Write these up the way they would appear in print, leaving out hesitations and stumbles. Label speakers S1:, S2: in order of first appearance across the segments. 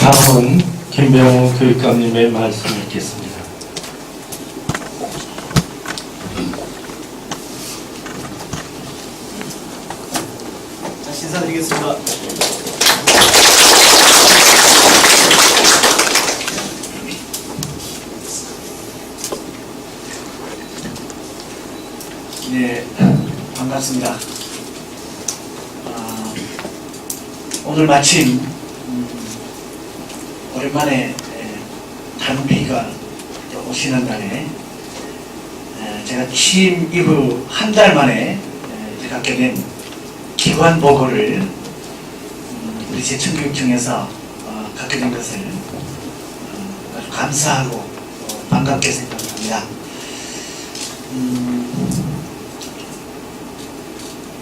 S1: 다음은 김병우 교육감님의 말씀을 듣겠습니다.
S2: 다시 인사드리겠습니다. 네, 반갑습니다. 오늘 마침 오랜만에 다른 회의가 오시는 날에 제가 취임 이후 한 달 만에 갖게 된 기관 보고를 우리 제천교육청에서 갖게 된 것을 아주 감사하고 반갑게 생각합니다.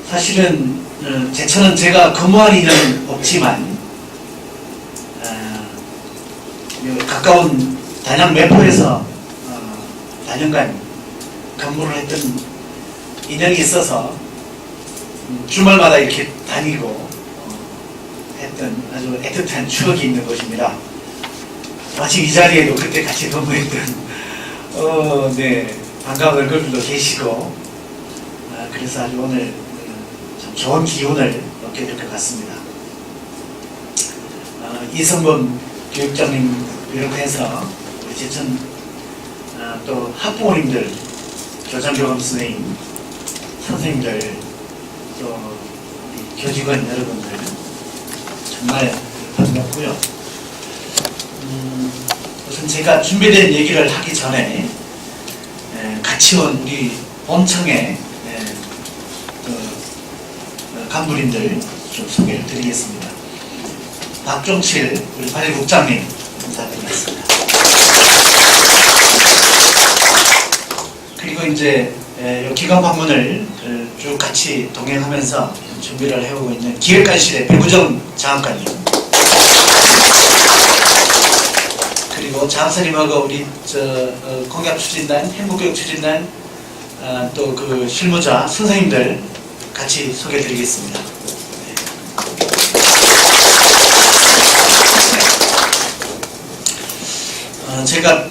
S2: 사실은 제천은 제가 근무한 일은 없지만 가까운 단양 매포에서 4년간 근무를 했던 인연이 있어서 주말마다 이렇게 다니고 했던 아주 애틋한 추억이 있는 곳입니다. 마침 이 자리에도 그때 같이 근무했던 네, 반가운 얼굴들도 계시고 그래서 아주 오늘 참 좋은 기운을 얻게 될 것 같습니다. 이성범 교육장님 비롯해서 우리 제천 또 학부모님들, 교장교감 선생님, 선생님들, 또 우리 교직원 여러분들 정말 반갑고요. 우선 제가 준비된 얘기를 하기 전에 같이 온 우리 본청의 간부님들 좀 소개를 드리겠습니다. 박종칠 우리 관리국장님 인사드리겠습니다. 그리고 이제 기관 방문을 쭉 같이 동행하면서 준비를 해오고 있는 기획관실의 배구정 장학관님, 그리고 장학사님하고 우리 공약 추진단, 행복교육 추진단 또 그 실무자 선생님들 같이 소개해드리겠습니다. 제가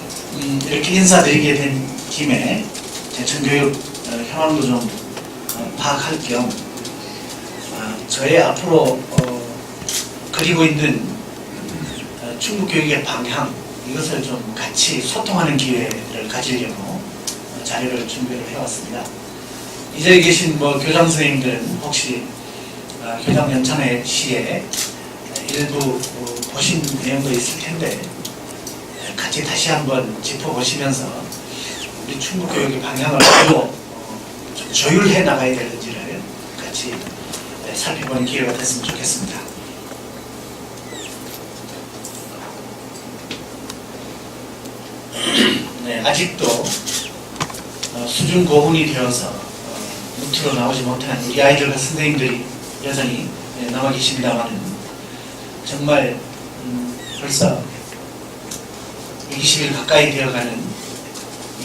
S2: 이렇게 인사드리게 된 김에 제천교육 현황도 좀 파악할 겸 저의 앞으로 그리고 있는 충북교육의 방향, 이것을 좀 같이 소통하는 기회를 가지려고 자료를 준비를 해왔습니다. 이 자리에 계신 교장 선생님들은 혹시 교장 연찬회 시에 일부 보신 내용도 있을 텐데 같이 다시 한번 짚어보시면서 우리 충북교육의 방향을 어디로 좀 조율해 나가야 되는지를 같이 살펴보는 기회가 됐으면 좋겠습니다. 네, 아직도 수준 고훈이 되어서 루트로 나오지 못한 우리 아이들과 선생님들이 여전히 남아 계십니다만 정말 벌써 20일 가까이 되어가는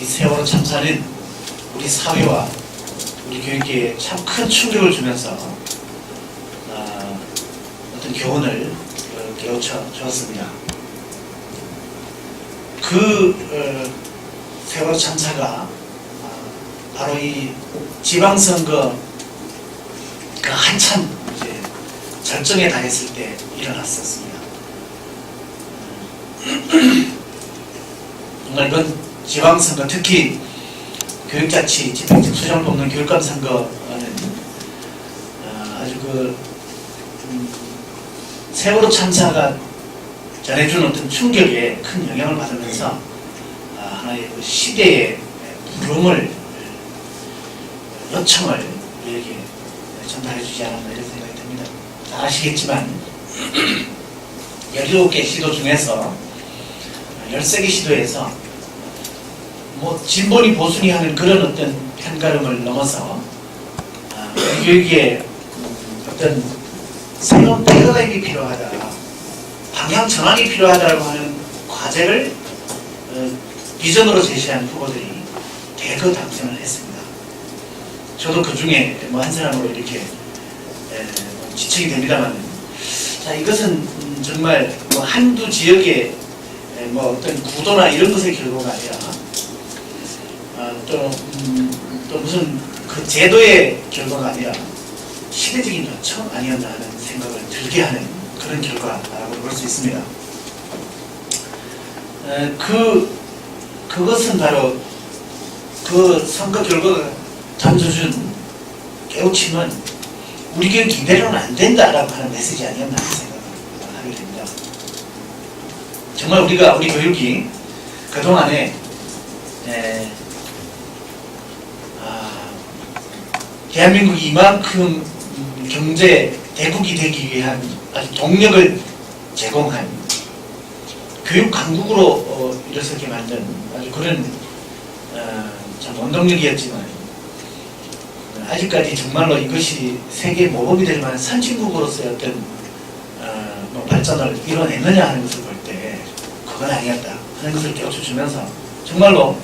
S2: 이 세월호 참사는 우리 사회와 우리 교육계에 참 큰 충격을 주면서 어떤 교훈을 깨우쳐 주었습니다. 그 세월호 참사가 바로 이 지방선거 그 한참 이제 절정에 달했을 때 일어났었습니다. 정말 이번 지방선거, 특히 교육자치, 집행직 수장을 뽑는 교육감 선거는 아주 세월호 참사가 전해준 어떤 충격에 큰 영향을 받으면서 하나의 그 시대의 부름을, 요청을 우리에게 전달해 주지 않았나 이런 생각이 듭니다. 다 아시겠지만 17개 시도 중에서 13개 시도에서 진보니 보수니 하는 그런 어떤 편가름을 넘어서 우리 교육에 어떤 새로운 패러다임이 필요하다, 방향 전환이 필요하다고 하는 과제를 비전으로 제시한 후보들이 대거 당선을 했습니다. 저도 그 중에 한 사람으로 이렇게 지칭이 됩니다만 자, 이것은 정말 뭐 한두 지역의 뭐 어떤 구도나 이런 것의 결과가 아니라 또 무슨 그 제도의 결과가 아니라 시대적인 요청 아니었나 하는 생각을 들게 하는 그런 결과라고 볼 수 있습니다. 그것은 바로 그 선거 결과가 던져준 깨우침은 우리 교육 이대로는 안 된다라고 하는 메시지 아니었나 하는 생각을 하게 됩니다. 정말 우리 교육이 그동안에 대한민국이 이만큼 경제 대국이 되기 위한 아주 동력을 제공한 교육 강국으로 일어서게 만든 아주 그런 참 원동력이었지만 아직까지 정말로 이것이 세계 모범이 될 만한 선진국으로서의 어떤 뭐 발전을 이뤄냈느냐 하는 것을 볼 때 그건 아니었다 하는 것을 깨우쳐주면서 정말로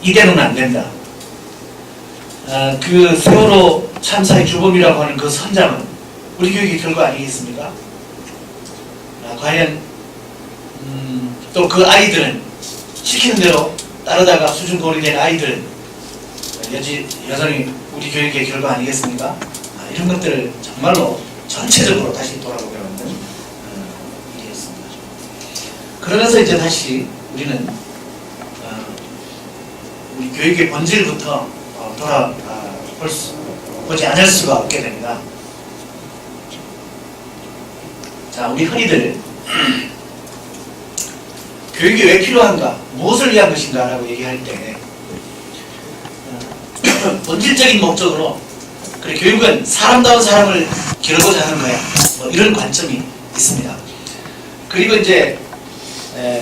S2: 이대로는 안 된다. 그 세월호 참사의 주범이라고 하는 그 선장은 우리 교육의 결과 아니겠습니까? 과연 또 그 아이들은 시키는 대로 따르다가 수준 고리 된 아이들은 여전히 우리 교육의 결과 아니겠습니까? 이런 것들을 정말로 전체적으로 다시 돌아보게 만든 일이었습니다. 그러면서 이제 다시 우리는 우리 교육의 본질부터 보지 않을 수가 없게 됩니다. 자, 우리 흔히들 교육이 왜 필요한가, 무엇을 위한 것인가 라고 얘기할 때 본질적인 목적으로 그래 교육은 사람다운 사람을 기르고자 하는 거야, 뭐 이런 관점이 있습니다. 그리고 이제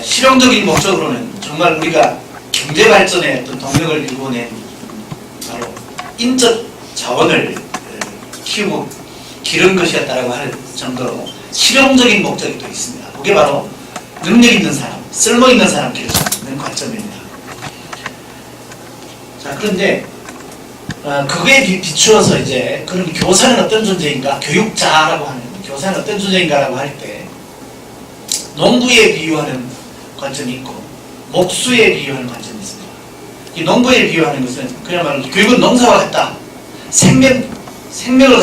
S2: 실용적인 목적으로는 정말 우리가 경제 발전의 어떤 동력을 이루어낸 바로 인적 자원을 키우고 기른 것이었다라고 할 정도로 실용적인 목적이 또 있습니다. 그게 바로 능력 있는 사람, 쓸모 있는 사람 기르는 관점입니다. 자, 그런데 그거에 비추어서 이제 그럼 교사는 어떤 존재인가, 교육자라고 하는 교사는 어떤 존재인가라고 할 때 농부에 비유하는 관점이 있고 목수에 비유하는 관점이 있습니다. 이 농부에 비유하는 것은 그야말로 교육은 농사와 같다. 생명을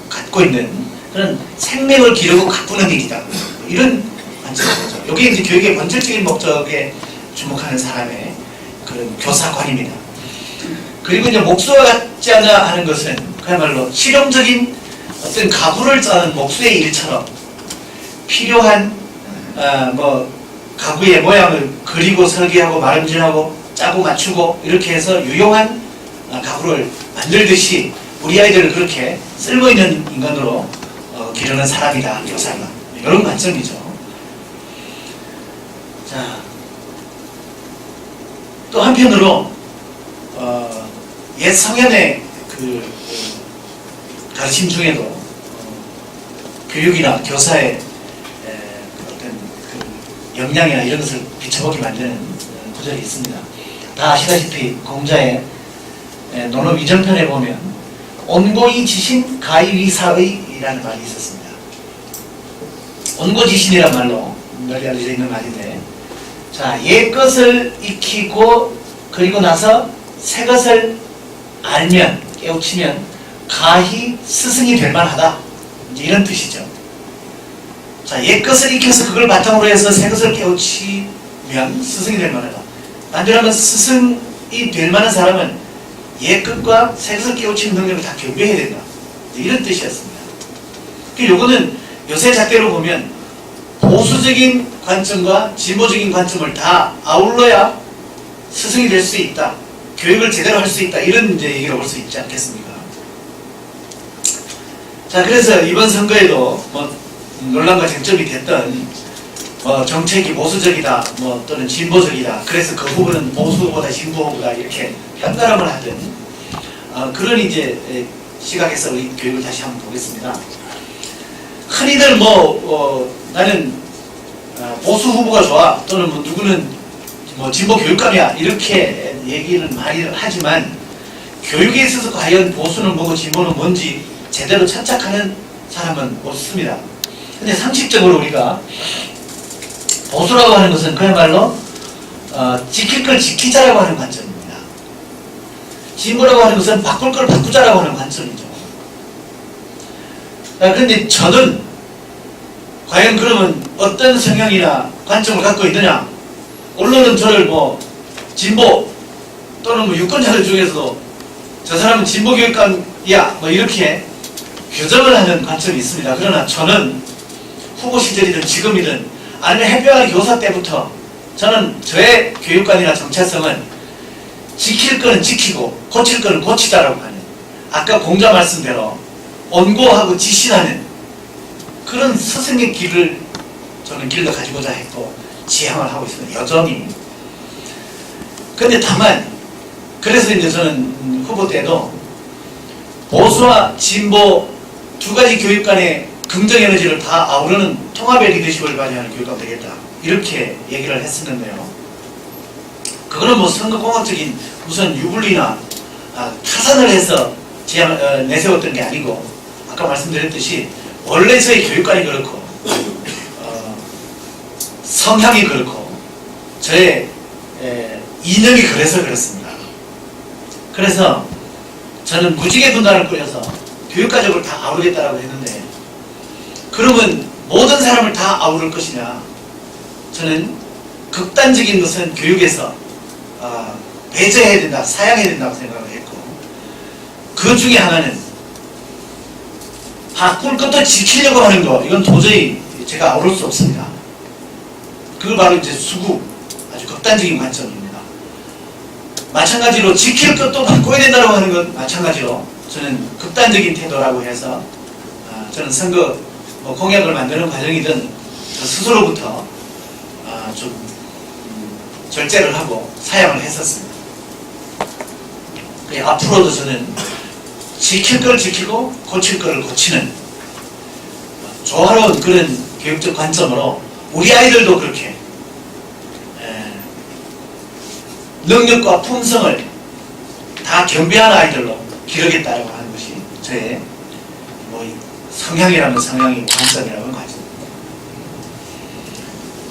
S2: 갖고 있는 그런 생명을 기르고 가꾸는 일이다. 이런 관점이죠. 여기 이제 교육의 본질적인 목적에 주목하는 사람의 그런 교사관입니다. 그리고 이제 목수와 같지 않아 하는 것은 그야말로 실용적인 어떤 가구를 짜는 목수의 일처럼 필요한 뭐 가구의 모양을 그리고 설계하고 마름질하고 짜고 맞추고 이렇게 해서 유용한 가구를 만들듯이 우리 아이들을 그렇게 쓸모있는 인간으로 기르는 사람이다, 교사가. 이런 관점이죠. 자, 또 한편으로 옛 성현의 그 가르침 중에도 교육이나 교사의 어떤 그 역량이나 이런 것을 비춰보게 만드는 구절이 있습니다. 다 아시다시피 공자의 논어 위정편에 보면 온고이 지신 가이위사의이라는 말이 있었습니다. 온고지신이란 말로 널리 알려져 있는 말인데, 자, 옛 것을 익히고 그리고 나서 새 것을 알면, 깨우치면 가히 스승이 될 만하다, 이제 이런 뜻이죠. 자, 옛 것을 익혀서 그걸 바탕으로 해서 새 것을 깨우치면 스승이 될 만하다. 반대로 스승이 될 만한 사람은 옛 것과 새 것을 깨우치는 능력을 다 겸비해야 된다, 이런 뜻이었습니다. 요거는 요새 잣대로 보면 보수적인 관점과 진보적인 관점을 다 아울러야 스승이 될 수 있다, 교육을 제대로 할 수 있다, 이런 이제 얘기를 볼 수 있지 않겠습니까? 자, 그래서 이번 선거에도 뭐 논란과 쟁점이 됐던 정책이 보수적이다, 뭐 또는 진보적이다, 그래서 그 부분은 보수 후보다 진보 후보다 이렇게 편가름을 하던 그런 이제 시각에서 우리 교육을 다시 한번 보겠습니다. 흔히들 나는 보수 후보가 좋아, 또는 뭐 누구는 뭐 진보 교육감이야, 이렇게 얘기는 많이 하지만 교육에 있어서 과연 보수는 뭐고 진보는 뭔지 제대로 착착하는 사람은 없습니다. 근데 상식적으로 우리가 보수라고 하는 것은 그야말로 지킬 걸 지키자라고 하는 관점입니다. 진보라고 하는 것은 바꿀 걸 바꾸자라고 하는 관점이죠. 그런데 저는 과연 그러면 어떤 성향이나 관점을 갖고 있느냐? 언론은 저를 뭐 진보 또는 뭐 유권자들 중에서도 저 사람은 진보 교육관이야 뭐 이렇게 규정을 하는 관점이 있습니다. 그러나 저는 후보 시절이든 지금이든 아니면 해병학 교사 때부터 저는 저의 교육관이나 정체성은 지킬 거는 지키고 고칠 거는 고치자라고 하는, 아까 공자 말씀대로 온고하고 지신하는 그런 스승의 길을 저는 길러 가지고자 했고 지향을 하고 있습니다. 여전히. 근데 다만 그래서 이제 저는 후보 때도 보수와 진보 두 가지 교육관의 긍정 에너지를 다 아우르는 통합의 리더십을 발휘하는 교육관 되겠다 이렇게 얘기를 했었는데요. 그거는 뭐 선거공학적인 무슨 유불리나 타산을 해서 내세웠던 게 아니고 아까 말씀드렸듯이 원래 저희 교육관이 그렇고 성향이 그렇고 저의 이념이 그래서 그렇습니다. 그래서 저는 무지개 분단을 꾸려서 교육가족을 다 아우르겠다라고 했는데 그러면 모든 사람을 다 아우를 것이냐? 저는 극단적인 것은 교육에서 배제해야 된다, 사양해야 된다고 생각을 했고 그 중에 하나는 바꿀 것도 지키려고 하는 거 이건 도저히 제가 아우를 수 없습니다. 그걸 바로 이제 수구 아주 극단적인 관점입니다. 마찬가지로 지킬 것도 바꿔야 된다고 하는 건 마찬가지로 저는 극단적인 태도라고 해서 저는 선거 공약을 만드는 과정이든 저 스스로부터 좀 절제를 하고 사양을 했었습니다. 앞으로도 저는 지킬 걸 지키고 고칠 걸 고치는 조화로운 그런 교육적 관점으로 우리 아이들도 그렇게 능력과 품성을 다 겸비한 아이들로 기르겠다고 하는 것이 저의 성향이라면 성향이 관점이라면 관점입니다.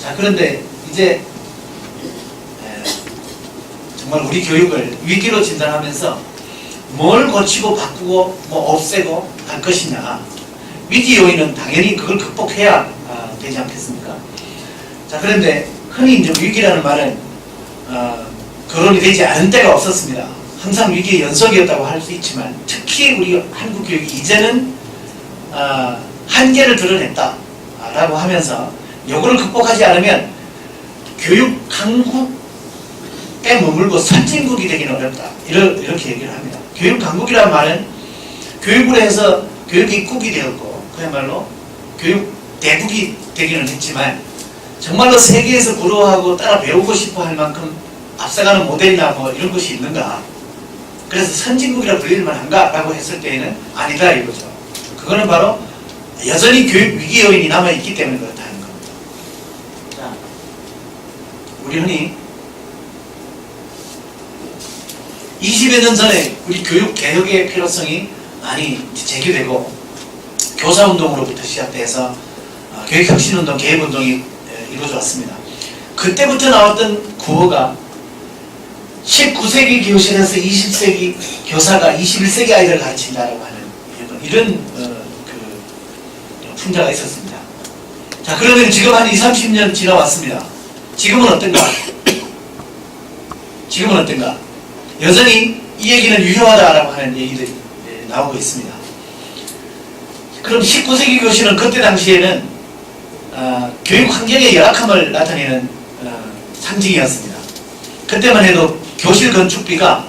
S2: 자, 그런데 이제 정말 우리 교육을 위기로 진단하면서 뭘 고치고 바꾸고 없애고 할 것이냐, 위기 요인은 당연히 그걸 극복해야 되지 않겠습니까? 자, 그런데 흔히 이제 위기라는 말은 거론이 되지 않은 때가 없었습니다. 항상 위기의 연속이었다고 할 수 있지만 특히 우리 한국 교육이 이제는 한계를 드러냈다라고 하면서 요거를 극복하지 않으면 교육 강국에 머물고 선진국이 되기는 어렵다. 이렇게 얘기를 합니다. 교육 강국이라는 말은 교육으로 해서 교육이 국이 되었고 그야말로 교육 대국이 되기는 했지만 정말로 세계에서 부러워하고 따라 배우고 싶어 할 만큼 앞서가는 모델이나 이런 것이 있는가? 그래서 선진국이라 불릴만 한가? 라고 했을 때에는 아니다 이거죠. 그거는 바로 여전히 교육 위기 요인이 남아있기 때문에 그렇다는 겁니다. 자, 우리 흔히 20여 년 전에 우리 교육 개혁의 필요성이 많이 제기되고 교사운동으로부터 시작돼서 교육혁신운동, 개혁운동이 이루어져 왔습니다. 그때부터 나왔던 구호가 19세기 교실에서 20세기 교사가 21세기 아이들을 가르친다라고 하는 이런 풍자가 있었습니다. 자, 그러면 지금 한 20, 30년 지나왔습니다. 지금은 어떤가? 지금은 어떤가? 여전히 이 얘기는 유효하다라고 하는 얘기들이 나오고 있습니다. 그럼 19세기 교실은 그때 당시에는 교육 환경의 열악함을 나타내는 상징이었습니다. 그때만 해도 교실 건축비가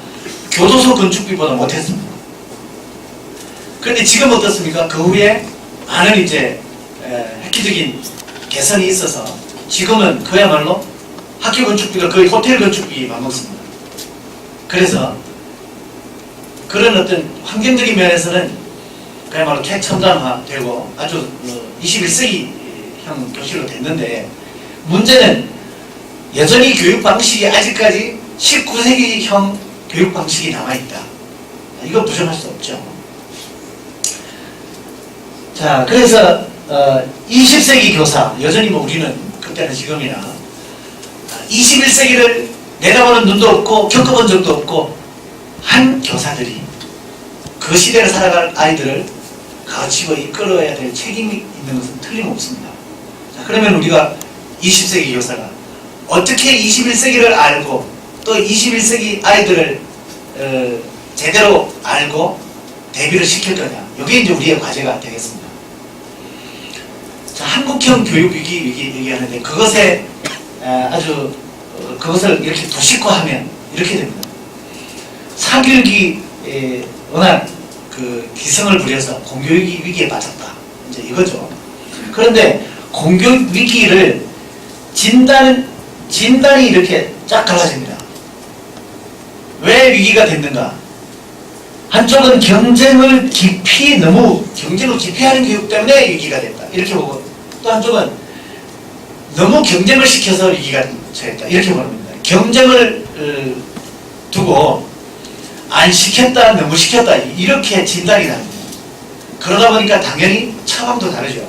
S2: 교도소 건축비보다 못했습니다. 그런데 지금 어떻습니까? 그 후에 많은 이제 획기적인 개선이 있어서 지금은 그야말로 학교 건축비가 거의 호텔 건축비 맞먹습니다. 그래서 그런 어떤 환경적인 면에서는 그야말로 최첨단화되고 아주 21세기형 교실로 됐는데 문제는 여전히 교육 방식이 아직까지 19세기형 교육 방식이 남아있다. 이거 부정할 수 없죠. 자, 그래서 20세기 교사, 여전히 뭐 우리는 그때는 지금이나 21세기를 내다보는 눈도 없고 겪어본 적도 없고 한 교사들이 그 시대를 살아갈 아이들을 가르치고 이끌어야 될 책임이 있는 것은 틀림없습니다. 자, 그러면 우리가 20세기 교사가 어떻게 21세기를 알고 또 21세기 아이들을 제대로 알고 대비를 시킬 거냐, 이게 이제 우리의 과제가 되겠습니다. 자, 한국형 교육위기 얘기하는데 그것에 아주 그것을 이렇게 도식화하면 이렇게 됩니다. 사교육이 워낙 그 기승을 부려서 공교육 위기에 빠졌다, 이제 이거죠. 그런데 공교육 위기를 진단이 이렇게 쫙 갈라집니다. 왜 위기가 됐는가? 한쪽은 경쟁을 너무 기피하는 교육 때문에 위기가 됐다, 이렇게 보고, 또 한쪽은 너무 경쟁을 시켜서 위기가 처했다, 이렇게 보는 겁니다. 경쟁을 두고 안 시켰다, 너무 시켰다, 이렇게 진단이 납니다. 그러다 보니까 당연히 처방도 다르죠.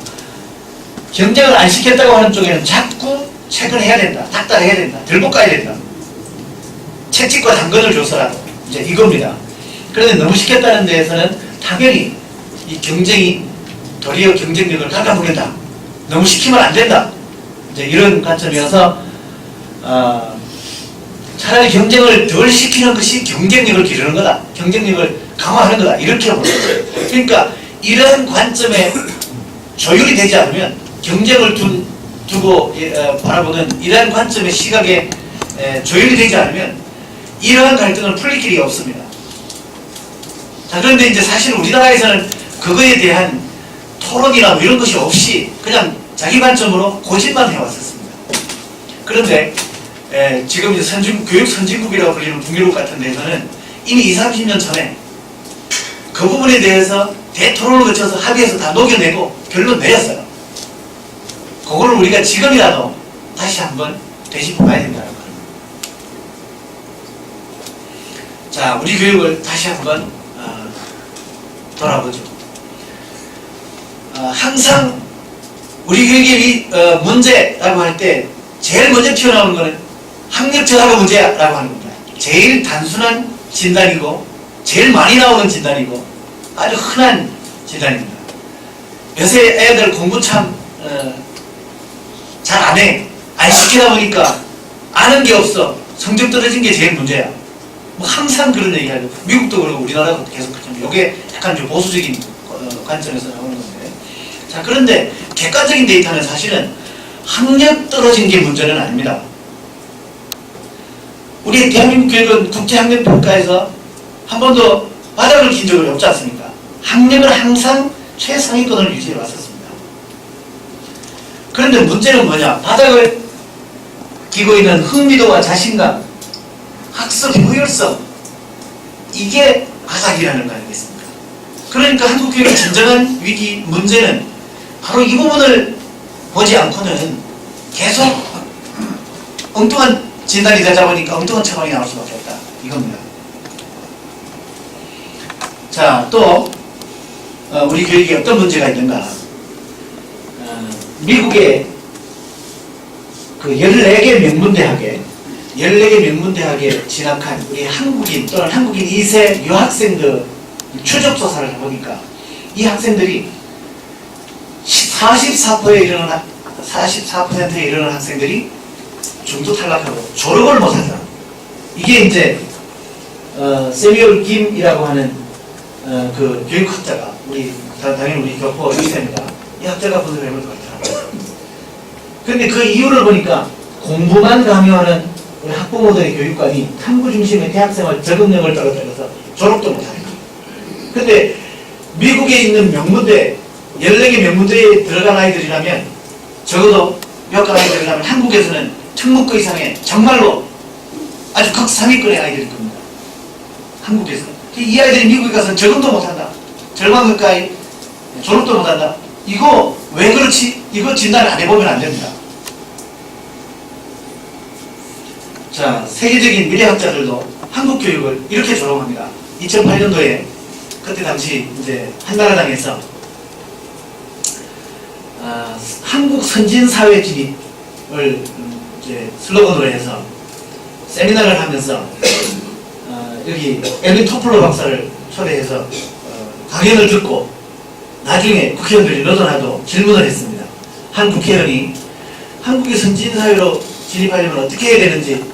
S2: 경쟁을 안 시켰다고 하는 쪽에는 자꾸 체크해야 된다, 닥달해야 된다, 들고 가야 된다, 채찍과 당근을 줘서라도, 이제 이겁니다. 그런데 너무 시켰다는 데에서는 당연히 이 경쟁이 도리어 경쟁력을 갉아먹는다, 너무 시키면 안 된다, 이제 이런 관점이어서 차라리 경쟁을 덜 시키는 것이 경쟁력을 기르는 거다, 경쟁력을 강화하는 거다, 이렇게 보는 거예요. 그러니까 이런 관점에 조율이 되지 않으면, 경쟁을 두고 바라보는 이러한 관점의 시각에 조율이 되지 않으면 이러한 갈등을 풀릴 길이 없습니다. 자, 그런데 이제 사실 우리나라에서는 그거에 대한 토론이나 뭐 이런 것이 없이 그냥 자기 관점으로 고집만 해왔었습니다. 그런데 지금 이제 교육 선진국이라고 불리는 북유럽 같은 데서는 이미 20, 30년 전에 그 부분에 대해서 대토론을 거쳐서 합의해서 다 녹여내고 결론 내렸어요. 그거를 우리가 지금이라도 다시 한번 되짚어 봐야 된다는 거예요. 자, 우리 교육을 다시 한번 돌아보죠. 항상 우리 교육의 문제라고 할 때 제일 먼저 튀어나오는 것은 학력 저하가 문제라고 하는 겁니다. 제일 단순한 진단이고 제일 많이 나오는 진단이고 아주 흔한 진단입니다. 요새 애들 공부 참 잘 안 해. 안 시키다 보니까 아는 게 없어. 성적 떨어진 게 제일 문제야. 뭐 항상 그런 얘기하죠. 미국도 그러고 우리나라도 계속 그렇죠. 이게 약간 좀 보수적인 관점에서 나오는 건데. 자, 그런데 객관적인 데이터는 사실은 학력 떨어진 게 문제는 아닙니다. 우리 대한민국 교육은 국제학력평가에서 한 번도 바닥을 긴 적이 없지 않습니까? 학력을 항상 최상위권을 유지해 왔었습니다. 그런데 문제는 뭐냐? 바닥을 기고 있는 흥미도와 자신감, 학습 효율성, 이게 바닥이라는 거 아니겠습니까? 그러니까 한국 교육의 진정한 위기, 문제는 바로 이 부분을 보지 않고는 계속 엉뚱한 진단이 되다 보니까 엉뚱한 처방이 나올 수밖에 없다, 이겁니다. 자, 또 우리 교육에 어떤 문제가 있는가? 미국의 그 14개 명문대학에 진학한 우리 한국인 또는 한국인 2세 유학생들 추적 조사를 해보니까 이 학생들이 44%에 이르는 학생들이 중도 탈락하고 졸업을 못한다. 이게 이제 세미얼 김이라고 하는 그 교육학자가 당연히 우리 교포 2세입니다. 이 학자가 분석을 해볼 것 같아요. 그런데 그 이유를 보니까 공부만 강요하는 우리 학부모들의 교육관이 탐구 중심의 대학생활 적응력을 떨어뜨려서 졸업도 못합니다. 그런데 미국에 있는 명문대 14개 명문대에 들어간 아이들이라면 적어도 몇 간 아이들이라면 한국에서는 특목고 이상의 정말로 아주 극상위권의 아이들일 겁니다. 한국에서. 이 아이들이 미국에 가서 적응도 못한다. 절반 가까이 졸업도 못한다. 이거 왜 그렇지? 이거 진단을 안 해보면 안 됩니다. 자, 세계적인 미래학자들도 한국 교육을 이렇게 조롱합니다. 2008년도에 그때 당시 이제 한나라당에서 한국 선진 사회 진입을 이제 슬로건으로 해서 세미나를 하면서 여기 엘리 토플러 박사를 초대해서 강연을 듣고 나중에 국회의원들이 너도나도 질문을 했습니다. 한 국회의원이 한국이 선진사회로 진입하려면 어떻게 해야 되는지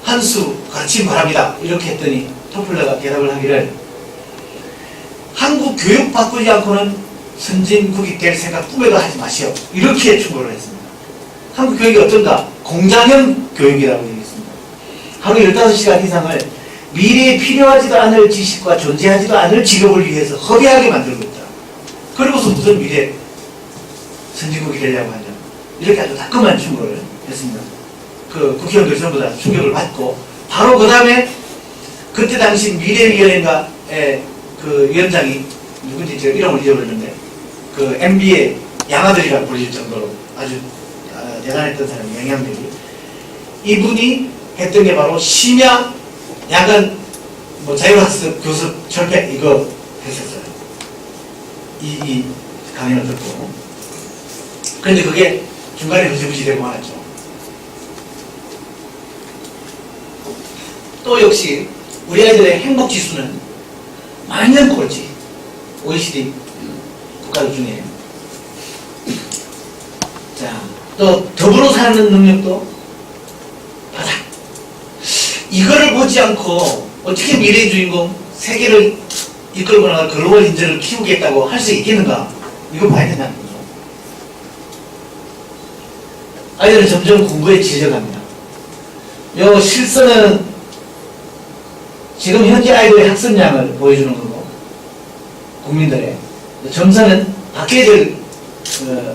S2: 한 수 가르침 바랍니다. 이렇게 했더니 토플러가 대답을 하기를 한국 교육 바꾸지 않고는 선진국이 될 생각 꿈에도 하지 마시오. 이렇게 충고를 했습니다. 한국 교육이 어떤가? 공장형 교육이라고 얘기했습니다. 하루 15시간 이상을 미래에 필요하지도 않을 지식과 존재하지도 않을 직업을 위해서 허비하게 만들고 있다. 그리고서 무슨 미래 선진국이 되려고 하냐. 이렇게 아주 따끔한 충고를 했습니다. 그 국회의원들 전부 다 충격을 받고 바로 그 다음에 그때 당시 미래위원회인가의 그 위원장이 누군지 제가 이름을 잊어버렸는데 그 MB의 양아들이라고 불릴 정도로 아주 대단했던 사람이 영향력이 이분이 했던 게 바로 심야 야간 자율학습 교습 철폐 이거 했었어요. 이 강연을 듣고. 그런데 그게 중간에 흐지부지 되고 말았죠. 또 역시 우리 아이들의 행복지수는 만년 꼴찌. OECD 국가들 중에. 자, 또 더불어 사는 능력도 바닥. 이거를 보지 않고 어떻게 미래의 주인공 세계를 이끌고 나갈 글로벌 인재를 키우겠다고 할 수 있겠는가? 이거 봐야 된다는 거죠. 아이들은 점점 공부에 질려갑니다. 요 실선은 지금 현재 아이들의 학습량을 보여주는 거고 국민들의 점선은 바뀌어야 될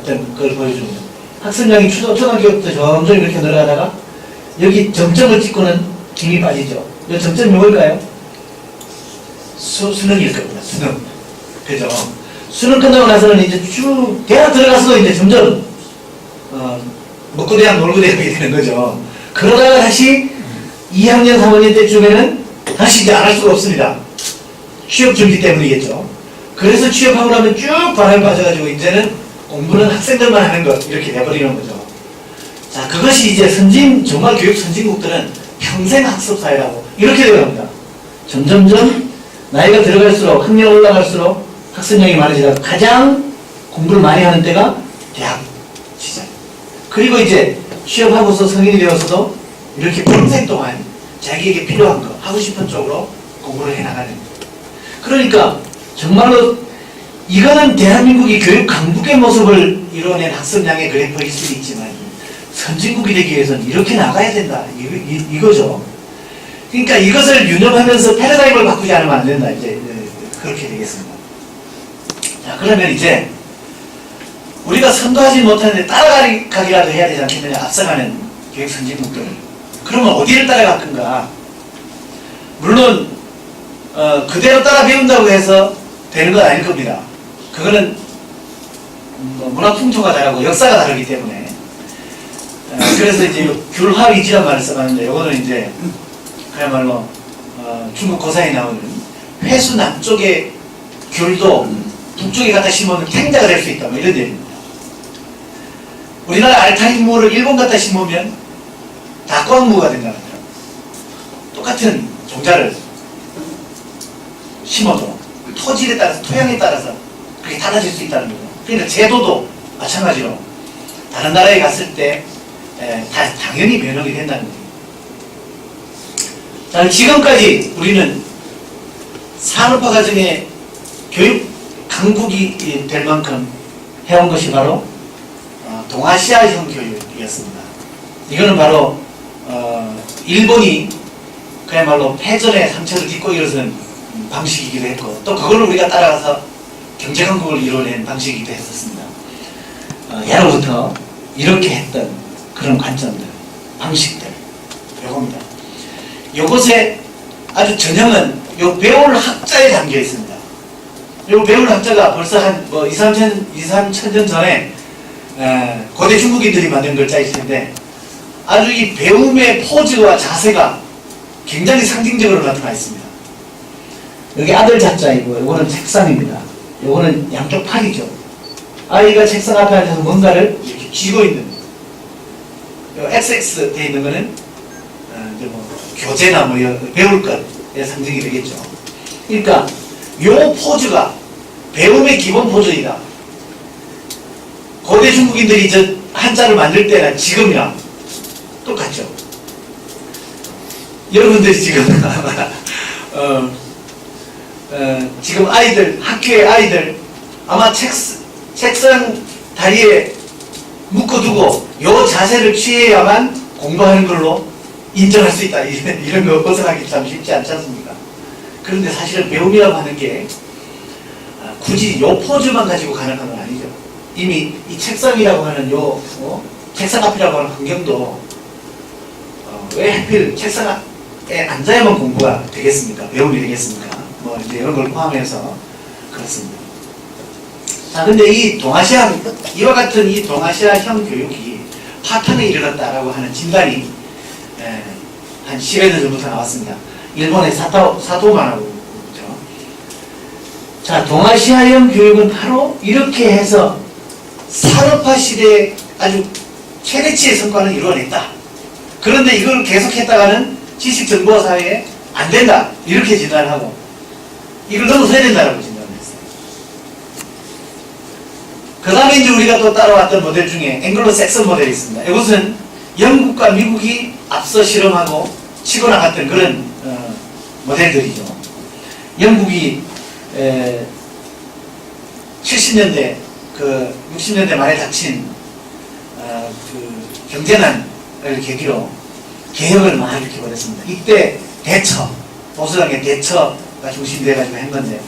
S2: 어떤 걸 보여주는 거예요. 학습량이 초등학교부터 점점 이렇게 늘어가다가 여기 점점을 찍고는 힘이 빠지죠. 이 점점이 뭘까요? 수능일 겁니다. 수능. 그죠? 수능 끝나고 나서는 이제 쭉 대학 들어가서도 이제 점점 먹고 대학 놀고 대학이 되는 거죠. 그러다가 다시 2학년 3학년 때쯤에는 다시 이제 안 할 수가 없습니다. 취업 준비 때문이겠죠. 그래서 취업하고 나면 쭉 바람이 빠져가지고 이제는 공부는 학생들만 하는 것 이렇게 돼버리는 거죠. 자, 그것이 이제 정말 교육 선진국들은 평생 학습 사회라고 이렇게 되어갑니다. 점점점 나이가 들어갈수록 학년 올라갈수록 학습량이 많아지다가 가장 공부를 많이 하는 때가 대학 시절. 그리고 이제 취업하고서 성인이 되어서도 이렇게 평생 동안 자기에게 필요한 거 하고 싶은 쪽으로 공부를 해나가는. 그러니까 정말로 이거는 대한민국이 교육 강국의 모습을 이뤄낸 학습량의 그래프일 수도 있지만 선진국이 되기 위해서는 이렇게 나가야 된다. 이거죠. 그러니까 이것을 유념하면서 패러다임을 바꾸지 않으면 안 된다. 이제 그렇게 되겠습니다. 자, 그러면 이제 우리가 선도하지 못하는데 따라가기라도 해야 되지 않겠느냐. 앞서가는 교육 선진국들. 그러면 어디를 따라갈 건가? 물론 그대로 따라 배운다고 해서 되는 건 아닐 겁니다. 그거는 문화 풍토가 다르고 역사가 다르기 때문에 그래서 이제 귤화위지란 말을 써봤는데 이거는 이제 그야말로 중국 고사에 나오는 회수 남쪽의 귤도 북쪽에 갖다 심으면 탱자가 될 수 있다 뭐 이런 얘기입니다. 우리나라 알타인무를 일본 갖다 심으면 닭광무가 된다는 거죠. 똑같은 종자를 심어도 토질에 따라서 토양에 따라서 그게 달라질 수 있다는 거죠. 그러니까 제도도 마찬가지로 다른 나라에 갔을 때 당연히 면역이 된다는 거죠. 자, 지금까지 우리는 산업화 과정에 교육 강국이 될 만큼 해온 것이 바로 동아시아형 교육이었습니다. 이거는 바로 일본이 그야말로 패전의 상처를 딛고 일어서는 방식이기도 했고 또 그걸 우리가 따라가서 경제강국을 이뤄낸 방식이기도 했었습니다. 예로부터 이렇게 했던 그런 관점들, 방식들 요겁니다. 요것에 아주 전형은 요 배울 학자에 담겨 있습니다. 요 배울 학자가 벌써 한 2, 3천 년 전에 고대 중국인들이 만든 글자일 텐데 아주 이 배움의 포즈와 자세가 굉장히 상징적으로 나타나 있습니다. 여기 아들 자자이고 요거는 책상입니다. 요거는 양쪽 팔이죠. 아이가 책상 앞에 앉아서 뭔가를 이렇게 쥐고 있는 요 XX 돼 있는 거는 이제 뭐 교재나 뭐 배울 것의 상징이 되겠죠. 그러니까 요 포즈가 배움의 기본 포즈이다. 고대 중국인들이 저 한자를 만들 때나 지금이랑 똑같죠. 여러분들이 지금 지금 아이들, 학교의 아이들 아마 책상 다리에 묶어두고 요 자세를 취해야만 공부하는 걸로 인정할 수 있다. 이런 거 벗어나기 참 쉽지 않지 않습니까? 그런데 사실은 배움이라고 하는 게 굳이 요 포즈만 가지고 가능한 건 아니죠. 이미 이 책상이라고 하는 책상 앞이라고 하는 환경도 왜 하필 책상에 앉아야만 공부가 되겠습니까? 배움이 되겠습니까? 뭐 이제 이런 걸 포함해서 그렇습니다. 자, 근데 이와 같은 이 동아시아형 교육이 파탄에 이르렀다라고 하는 진단이 한 10여 년 전부터 나왔습니다. 일본의 사토마라고 그러죠. 자, 동아시아형 교육은 바로 이렇게 해서 산업화 시대에 아주 최대치의 성과를 이루어냈다. 그런데 이걸 계속했다가는 지식정보 사회에 안 된다. 이렇게 진단을 하고 이걸 넘어서야 된다라고 진단을 했어요. 그 다음에 이제 우리가 또 따라왔던 모델 중에 앵글로색슨 모델이 있습니다. 이것은 영국과 미국이 앞서 실험하고 치고 나갔던 그런 모델들이죠. 영국이 70년대 60년대 말에 닥친 그 경제난을 계기로 개혁을 많이 일으켜버렸습니다. 이때 보수당의 대처가 중심이 돼가지고 한 건데,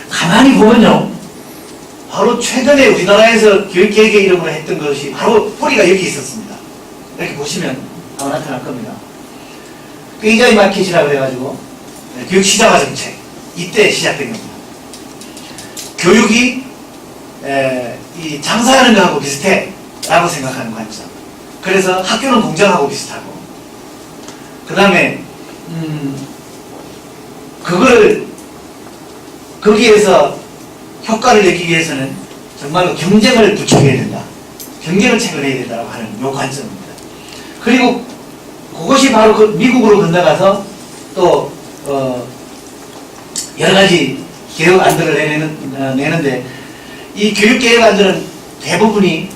S2: 가만히 보면요, 바로 최근에 우리나라에서 교육개혁의 이름으로 했던 것이 바로 뿌리가 여기 있었습니다. 이렇게 보시면 아마 나타날 겁니다. 페이자이 마켓이라고 해가지고 교육 시장화 정책, 이때 시작된 겁니다. 교육이 이 장사하는 거하고 비슷해 라고 생각하는 관점. 그래서 학교는 공장하고 비슷하고, 그 다음에 거기에서 효과를 내기 위해서는 정말로 경쟁을 부추겨야 된다. 경쟁을 체결해야 된다고 하는 요 관점입니다. 그리고 그것이 바로 미국으로 건너가서 또 여러 가지 개혁안들을 내는데, 이 교육개혁안들은 대부분이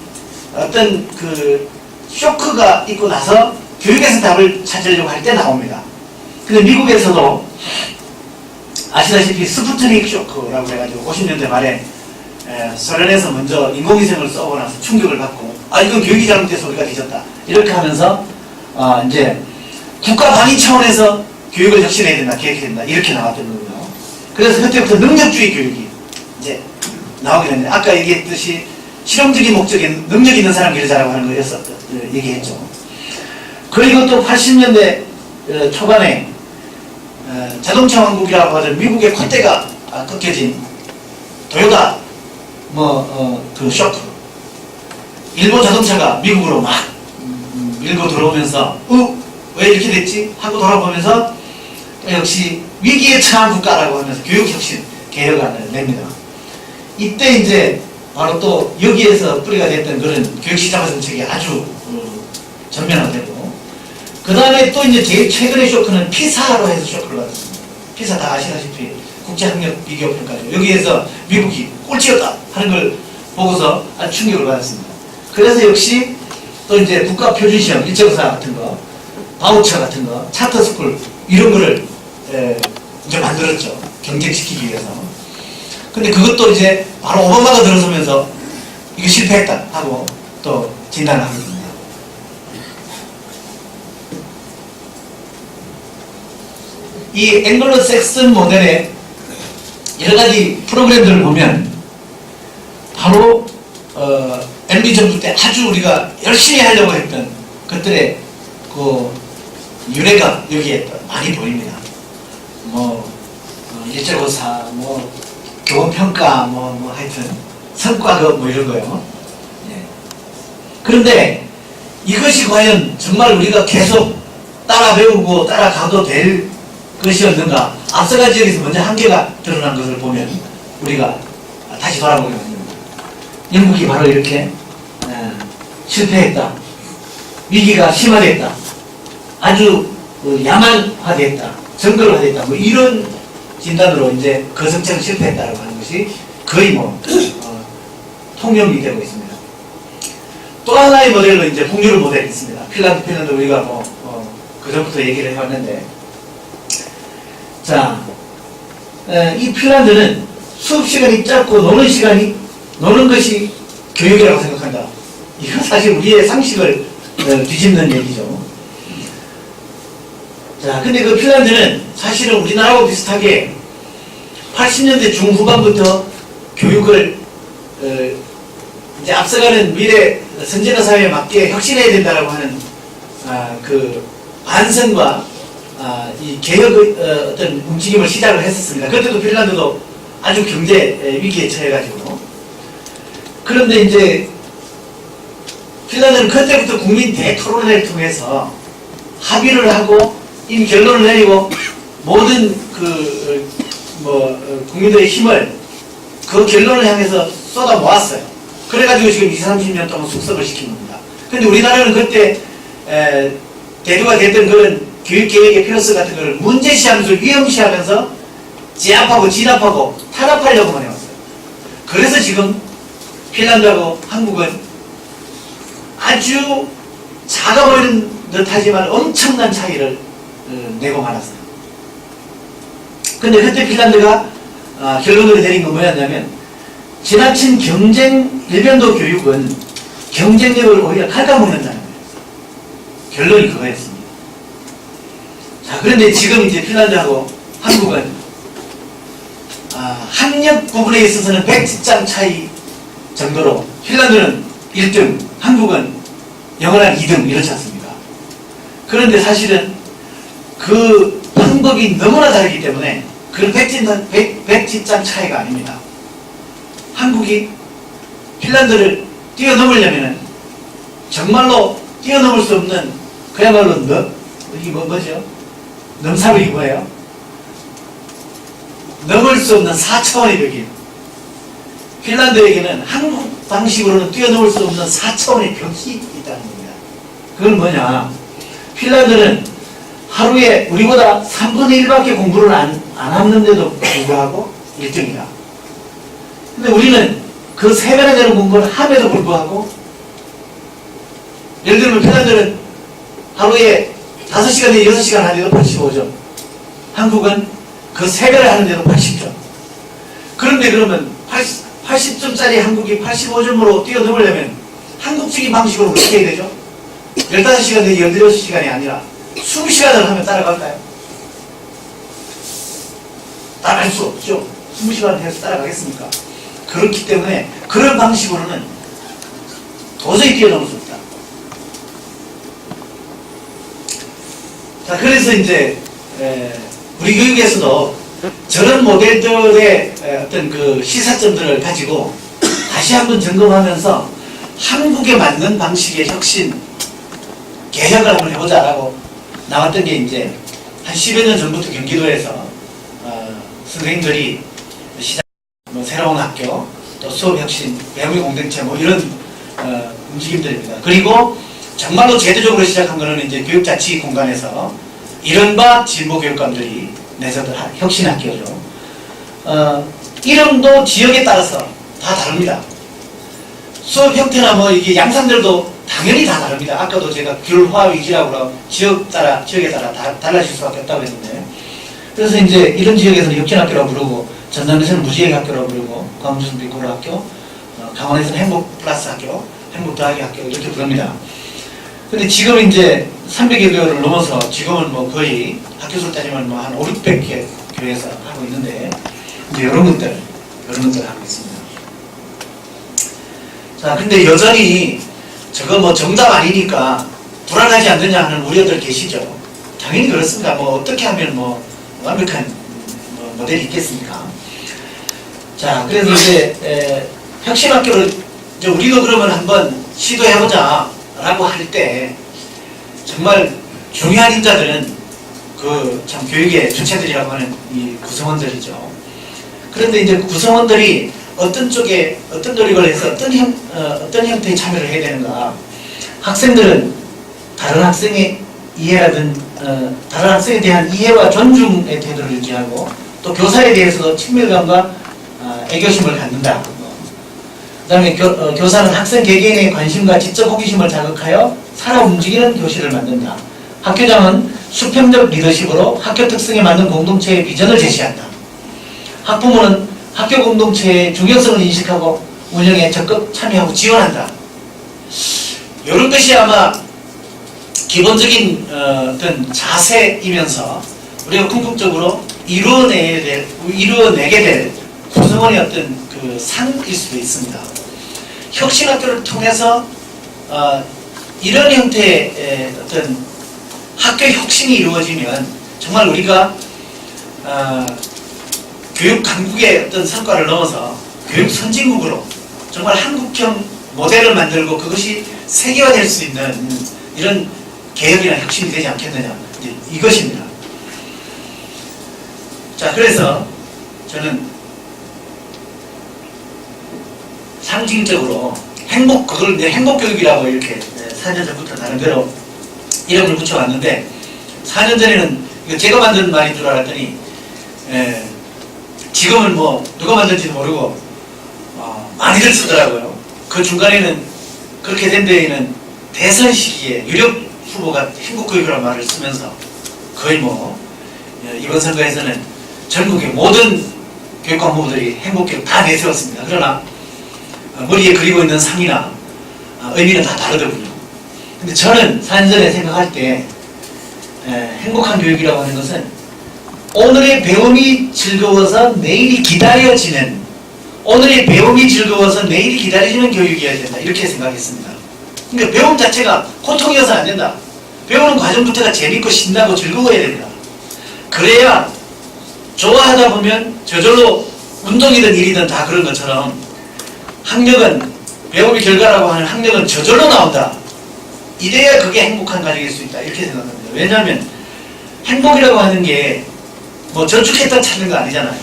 S2: 어떤 그 쇼크가 있고 나서 교육에서 답을 찾으려고 할 때 나옵니다. 근데 미국에서도 아시다시피 스푸트닉 쇼크라고 해가지고 50년대 말에 소련에서 먼저 인공위성을 쏘고 나서 충격을 받고, 이건 교육이 잘못돼서 우리가 뒤졌다. 이렇게 하면서 이제 국가 방위 차원에서 교육을 혁신해야 된다, 개혁해야 된다, 이렇게 나왔던 거고요. 그래서 그때부터 능력주의 교육이 이제 나오게 됐는데, 아까 얘기했듯이 실용적인 목적인 능력 있는 사람 기르자라고 하는 거였어 얘기했죠. 그리고 또 80년대 초반에 자동차 왕국이라고 하던 미국의 콧대가 꺾여진 도요타 그 쇼크, 일본 자동차가 미국으로 막 밀고 들어오면서 왜 이렇게 됐지? 하고 돌아보면서 역시 위기에 처한 국가라고 하면서 교육혁신 개혁안을 냅니다. 이때 이제 바로 또 여기에서 뿌리가 됐던 그런 교육시장화 정책이 아주 전면화되고, 그 다음에 또 이제 제일 최근의 쇼크는 피사로 해서 쇼크를 받았습니다. 피사 다 아시다시피 국제학력 비교평가죠. 여기에서 미국이 꼴찌였다 하는 걸 보고서 아주 충격을 받았습니다. 그래서 역시 또 이제 국가표준시험 1.4 같은 거, 바우처 같은 거, 차터스쿨 이런 거를 이제 만들었죠. 경쟁시키기 위해서. 근데 그것도 이제 바로 오바마가 들어서면서 이거 실패했다 하고 또 진단을 하게 됩니다. 이 앵글로색슨 모델의 여러 가지 프로그램들을 보면 바로 MB 정부 때 아주 우리가 열심히 하려고 했던 것들의 그 유래가 여기에 많이 보입니다. 일제고사, 교원평가, 하여튼 성과급 이런 거요. 예. 그런데 이것이 과연 정말 우리가 계속 따라 배우고 따라가도 될 것이었는가? 앞서가 지역에서 먼저 한계가 드러난 것을 보면 우리가 다시 돌아보게 됩니다. 영국이 바로 이렇게 실패했다. 위기가 심화됐다. 아주 야만화됐다. 정글화됐다. 뭐 이런 진단으로 이제 거성장 실패했다라고 하는 것이 거의 뭐 통념이 되고 있습니다. 또 하나의 모델로 이제 북유럽 모델이 있습니다. 핀란드 우리가 그전부터 얘기를 해왔는데, 자, 이 핀란드는 수업 시간이 짧고 노는 것이 교육이라고 생각한다. 이건 사실 우리의 상식을 뒤집는 얘기죠. 자, 근데 그 핀란드는 사실은 우리나라하고 비슷하게 80년대 중후반부터 교육을 이제 앞서가는 미래 선진화 사회에 맞게 혁신해야 된다라고 하는 그 반성과 이 개혁의 어떤 움직임을 시작을 했었습니다. 그때도 핀란드도 아주 경제 위기에 처해가지고. 그런데 이제 핀란드는 그때부터 국민 대토론회를 통해서 합의를 하고 이미 결론을 내리고 모든 국민들의 힘을 그 결론을 향해서 쏟아 모았어요. 그래가지고 지금 20, 30년 동안 숙성을 시킨 겁니다. 근데 우리나라는 그때 대두가 됐던 그런 교육계획의 필요성 같은 걸 문제시하면서 위험시하면서 제압하고 진압하고 탄압하려고만 해왔어요. 그래서 지금 핀란드하고 한국은 아주 작아 보이는 듯하지만 엄청난 차이를 내고 말았어요. 근데 그때 핀란드가 결론을 내린 건 뭐였냐면, 지나친 일변도 교육은 경쟁력을 오히려 갉아먹는다는 거예요. 결론이 그거였습니다. 자, 그런데 지금 이제 핀란드하고 한국은 학력 부분에 있어서는 100지장 차이 정도로 핀란드는 1등, 한국은 영원한 2등 이렇지 않습니까? 그런데 사실은 그 방법이 너무나 다르기 때문에 그런 100지장 차이가 아닙니다. 한국이 핀란드를 뛰어넘으려면 정말로 뛰어넘을 수 없는, 그야말로 이게 뭐죠? 넘사벽이 뭐예요? 넘을 수 없는 4차원의 벽이에요. 핀란드에게는 한국 방식으로는 뛰어넘을 수 없는 4차원의 벽이 있다는 겁니다. 그건 뭐냐? 핀란드는 하루에 우리보다 3분의 1밖에 공부를 안 하는데도 불구하고 1등이다. 근데 우리는 그 3배나 되는 공부를 함에도 불구하고, 예를 들면 핀란드는 하루에 5시간 내지 6시간 하는데도 85점. 한국은 그 3배를 하는데도 80점. 그런데 그러면 80점짜리 한국이 85점으로 뛰어넘으려면 한국적인 방식으로 어떻게 해야 되죠? 15시간 내지 16시간이 아니라 20시간을 하면 따라갈까요? 따라갈 수 없죠. 20시간을 해서 따라가겠습니까? 그렇기 때문에 그런 방식으로는 도저히 뛰어넘을 수 없다. 자, 그래서 이제 우리 교육에서도 저런 모델들의 어떤 그 시사점들을 가지고 다시 한번 점검하면서 한국에 맞는 방식의 혁신, 개혁을 한번 해보자라고 나왔던 게 이제 한 10여 년 전부터 경기도에서 선생님들이 새로운 학교, 또 수업혁신, 배움의 공동체 뭐 이런 움직임들입니다. 그리고 정말로 제도적으로 시작한 거는 이제 교육자치 공간에서 이른바 진보교육감들이 내서들 혁신학교죠. 이름도 지역에 따라서 다 다릅니다. 수업 형태나 뭐 이게 양상들도 당연히 다 다릅니다. 아까도 제가 귤화 위주라고 지역에 따라 달라질 수밖에 없다고 했는데, 그래서 이제 이런 지역에서는 혁신학교라고 부르고, 전남에서는 무지개학교라고 부르고, 광주에서는 비코로학교, 강원에서는 행복플러스 학교, 행복더하기 학교 이렇게 부릅니다. 근데 지금 이제 300여 교를 넘어서 지금은 뭐 거의 학교 수를 따지면 뭐 한 5, 600개 교회에서 하고 있는데, 이제 이런 것들 하고 있습니다. 자, 근데 여전히 저거 뭐 정답 아니니까 불안하지 않느냐 하는 우려들 계시죠. 당연히 그렇습니다. 뭐 어떻게 하면 뭐 완벽한 모델이 있겠습니까? 자, 그래서 이제 혁신학교를 이제 우리도 그러면 한번 시도해보자 라고 할 때 정말 중요한 인자들은 그 참 교육의 주체들이라고 하는 이 구성원들이죠. 그런데 이제 구성원들이 어떤 쪽에 어떤 노력을 해서 어떤 형태의 참여를 해야 되는가. 학생들은 다른 학생의 이해라든 다른 학생에 대한 이해와 존중의 태도를 유지하고 또 교사에 대해서도 친밀감과 애교심을 갖는다. 그 다음에 교사는 학생 개개인의 관심과 지적 호기심을 자극하여 살아 움직이는 교실을 만든다. 학교장은 수평적 리더십으로 학교 특성에 맞는 공동체의 비전을 제시한다. 학부모는 학교 공동체의 중요성을 인식하고 운영에 적극 참여하고 지원한다. 이런 것이 아마 기본적인 어떤 자세이면서 우리가 궁극적으로 이루어내게 될 구성원의 어떤 그 상일 수도 있습니다. 혁신학교를 통해서 이런 형태의 어떤 학교 혁신이 이루어지면 정말 우리가 교육 강국의 어떤 성과를 넘어서 교육 선진국으로 정말 한국형 모델을 만들고 그것이 세계화될 수 있는 이런 개혁이나 혁신이 되지 않겠느냐, 이것입니다. 자, 그래서 저는 상징적으로 그걸 이제 행복교육이라고 이렇게 4년 전부터 나름대로 이름을 붙여왔는데, 4년 전에는 이거 제가 만든 말인 줄 알았더니 지금은 뭐 누가 만든지도 모르고 많이들 쓰더라고요. 그 중간에는 그렇게 된 데에는 대선 시기에 유력 후보가 행복교육이라는 말을 쓰면서 거의 뭐 이번 선거에서는 전국의 모든 교육감 후보들이 행복교육 다 내세웠습니다. 그러나 머리에 그리고 있는 상이나 의미는 다 다르더군요. 근데 저는 4년 전에 생각할 때 행복한 교육이라고 하는 것은 오늘의 배움이 즐거워서 내일이 기다려지는, 오늘의 배움이 즐거워서 내일이 기다려지는 교육이어야 된다, 이렇게 생각했습니다. 그러니까 배움 자체가 고통이어서는 안 된다. 배우는 과정부터가 재밌고 신나고 즐거워야 된다. 그래야 좋아하다 보면 저절로 운동이든 일이든 다 그런 것처럼 학력은, 배움의 결과라고 하는 학력은 저절로 나온다. 이래야 그게 행복한 가정일 수 있다, 이렇게 생각합니다. 왜냐하면 행복이라고 하는 게 뭐 저축했다 찾는 거 아니잖아요.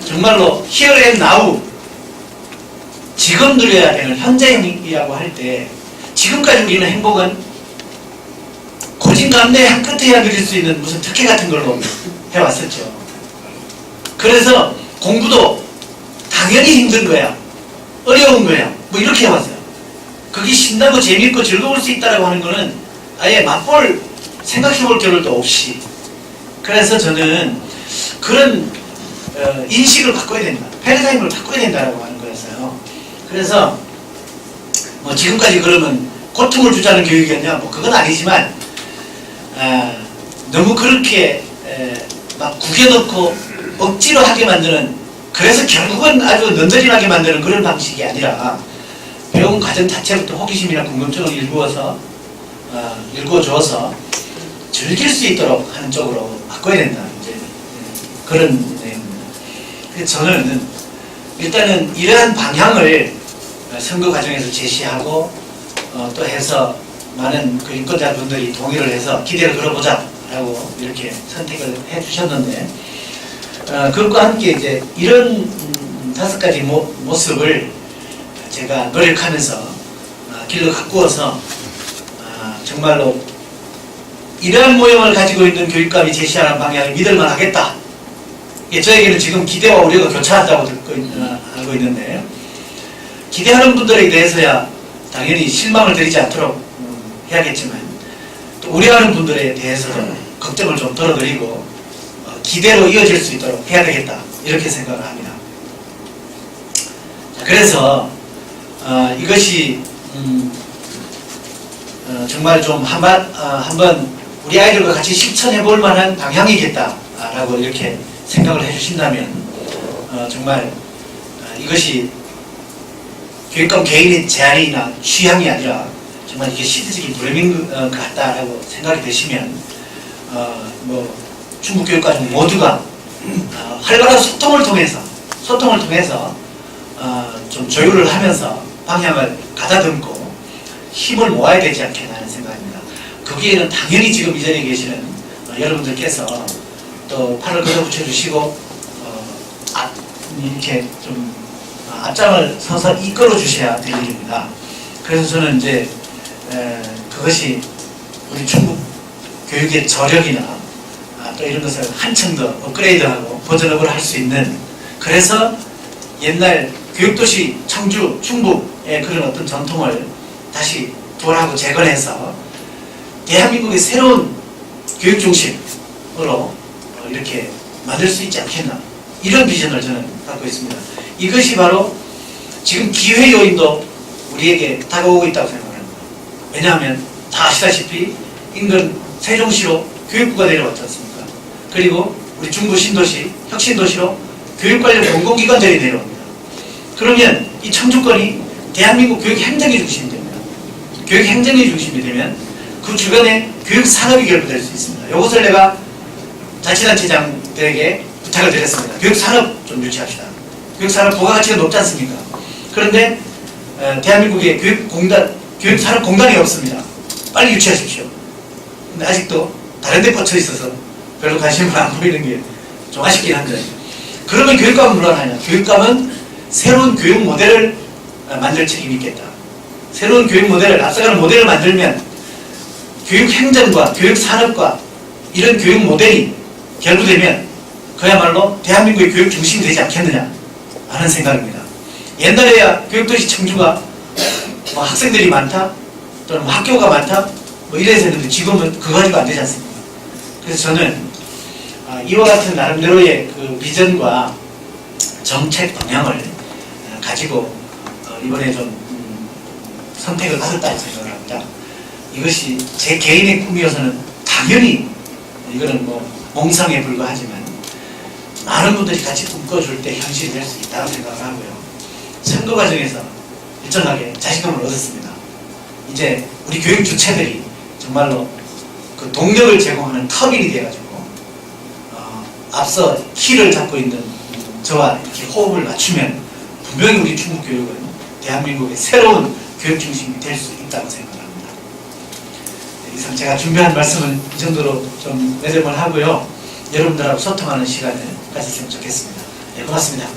S2: 정말로 here and now, 지금 누려야 되는 현재형이라고 할 때, 지금까지 우리는 행복은 고진감래 한 끝에야 누릴 수 있는 무슨 특혜 같은 걸로 해왔었죠. 그래서 공부도 당연히 힘든 거야, 어려운 거야, 뭐 이렇게 해왔어요. 그게 신나고 재밌고 즐거울 수 있다고 하는 거는 아예 맛볼, 생각해볼 겨를도 없이. 그래서 저는 그런 인식을 바꿔야 된다, 패러다임을 바꿔야 된다라고 하는 거였어요. 그래서 뭐 지금까지 그러면 고통을 주자는 교육이었냐, 뭐 그건 아니지만 너무 그렇게 막 구겨놓고 억지로 하게 만드는, 그래서 결국은 아주 넌저리하게 만드는 그런 방식이 아니라 배운 과정 자체부터 호기심이나 궁금증을 일구어줘서 즐길 수 있도록 하는 쪽으로 바꿔야 된다, 이제 그런 내용입니다. 그래서 저는 일단은 이러한 방향을 선거 과정에서 제시하고 또 해서 많은 그 인권자분들이 동의를 해서 기대를 걸어보자라고 이렇게 선택을 해주셨는데, 그것과 함께 이제 이런 5가지 모습을 제가 노력하면서 길로 가꾸어서 정말로 이러한 모형을 가지고 있는 교육감이 제시하는 방향을 믿을만 하겠다. 저에게는 지금 기대와 우려가 교차한다고 알고 있는데, 기대하는 분들에 대해서야 당연히 실망을 드리지 않도록 해야겠지만, 또 우려하는 분들에 대해서도 걱정을 좀 덜어드리고 기대로 이어질 수 있도록 해야 되겠다, 이렇게 생각을 합니다. 그래서 이것이 정말 좀 한번 우리 아이들과 같이 실천해 볼 만한 방향이겠다라고 이렇게 생각을 해주신다면 정말 이것이 교육감 개인의 제안이나 취향이 아니라 정말 이게 시대적인 브레밍 같다라고 생각이 되시면 뭐 충북교육과정 모두가 활발한 소통을 통해서 좀 조율을 하면서 방향을 가다듬고 힘을 모아야 되지 않겠나 하는 생각입니다. 거기에는 당연히 지금 이 자리에 계시는 여러분들께서 또 팔을 걷어붙여 주시고 이렇게 좀 앞장을 서서 이끌어 주셔야 될 일입니다. 그래서 저는 이제 그것이 우리 중국 교육의 저력이나 또 이런 것을 한층 더 업그레이드하고 버전업을 할 수 있는, 그래서 옛날 교육도시 청주, 충북의 그런 어떤 전통을 다시 부활하고 재건해서 대한민국의 새로운 교육 중심으로 이렇게 만들 수 있지 않겠나, 이런 비전을 저는 갖고 있습니다. 이것이 바로 지금 기회 요인도 우리에게 다가오고 있다고 생각합니다. 왜냐하면 다 아시다시피 인근 세종시로 교육부가 내려왔지 않습니까? 그리고 우리 중부 신도시, 혁신도시로 교육 관련 공공기관들이 내려옵니다. 그러면 이 청주권이 대한민국 교육 행정의 중심이 됩니다. 교육 행정의 중심이 되면 그 주변에 교육 산업이 결부될 수 있습니다. 이것을 내가 자치단체장들에게 부탁을 드렸습니다. 교육 산업 좀 유치합시다. 교육 산업 부가가치가 높지 않습니까? 그런데 대한민국에 교육 산업 공단이 없습니다. 빨리 유치하십시오. 근데 아직도 다른 데 꽂혀 있어서 별로 관심을 안 보이는 게 좀 아쉽긴 한데, 그러면 교육감은 물러나냐? 교육감은 새로운 교육 모델을 만들 책임이 있겠다. 새로운 교육 모델을, 앞서가는 모델을 만들면 교육 행정과 교육 산업과 이런 교육 모델이 결부되면 그야말로 대한민국의 교육 중심이 되지 않겠느냐 하는 생각입니다. 옛날에야 교육도시 청주가 뭐 학생들이 많다, 또는 뭐 학교가 많다, 뭐 이래서 했는데 지금은 그거 가지고 안 되지 않습니까? 그래서 저는 이와 같은 나름대로의 그 비전과 정책 방향을 가지고 이번에 좀 선택을 받았다고 생각을 합니다. 이것이 제 개인의 꿈이어서는 당연히 이거는 뭐 몽상에 불과하지만 많은 분들이 같이 꿈꿔줄 때 현실이 될 수 있다고 생각을 하고요. 선거 과정에서 일정하게 자신감을 얻었습니다. 이제 우리 교육 주체들이 정말로 그 동력을 제공하는 터빈이 돼가지고 앞서 키를 잡고 있는 저와 이렇게 호흡을 맞추면 분명히 우리 중국 교육은 대한민국의 새로운 교육 중심이 될 수 있다고 생각합니다. 이상 제가 준비한 말씀은 이 정도로 좀 매듭을 하고요. 여러분들하고 소통하는 시간을 가졌으면 좋겠습니다. 네, 고맙습니다.